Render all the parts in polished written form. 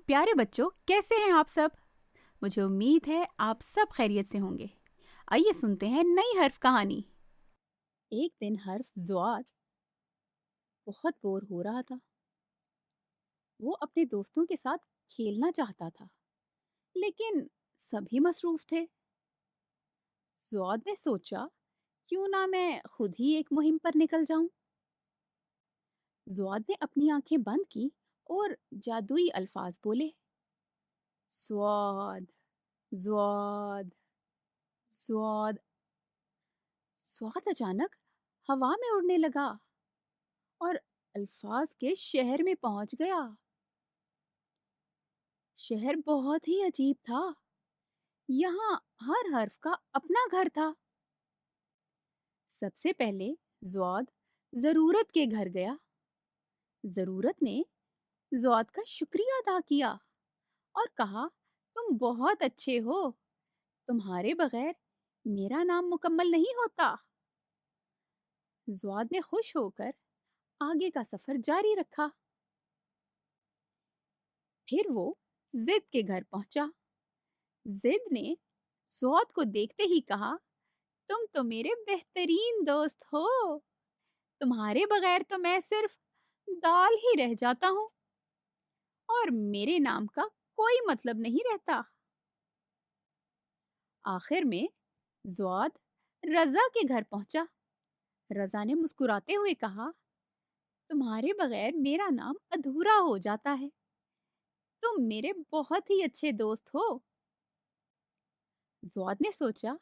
پیارے بچوں، کیسے ہیں آپ سب؟ مجھے امید ہے آپ سب خیریت سے ہوں گے۔ آئیے سنتے ہیں نئی حرف کہانی۔ ایک دن حرف زواد بہت بور ہو رہا تھا۔ وہ اپنے دوستوں کے ساتھ کھیلنا چاہتا تھا، لیکن سبھی مصروف تھے۔ زواد نے سوچا، کیوں نہ میں خود ہی ایک مہم پر نکل جاؤں۔ زواد نے اپنی آنکھیں بند کی اور جادوئی الفاظ بولے: سواد، زواد، زواد۔ سواد اچانک ہوا میں اڑنے لگا اور الفاظ کے شہر میں پہنچ گیا۔ شہر بہت ہی عجیب تھا۔ یہاں ہر حرف کا اپنا گھر تھا۔ سب سے پہلے زواد ضرورت کے گھر گیا۔ ضرورت نے زواد کا شکریہ ادا کیا اور کہا، تم بہت اچھے ہو، تمہارے بغیر میرا نام مکمل نہیں ہوتا۔ زواد نے خوش ہو کر آگے کا سفر جاری رکھا۔ پھر وہ زد کے گھر پہنچا۔ زد نے زواد کو دیکھتے ہی کہا، تم تو میرے بہترین دوست ہو، تمہارے بغیر تو میں صرف دال ہی رہ جاتا ہوں اور میرے نام کا کوئی مطلب نہیں رہتا۔ آخر میں زواد رضا کے گھر پہنچا۔ رضا نے مسکراتے ہوئے کہا، تمہارے بغیر میرا نام ادھورا ہو جاتا ہے، تم میرے بہت ہی اچھے دوست ہو۔ زواد نے سوچا،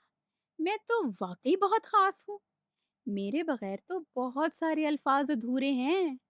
میں تو واقعی بہت خاص ہوں، میرے بغیر تو بہت سارے الفاظ ادھورے ہیں۔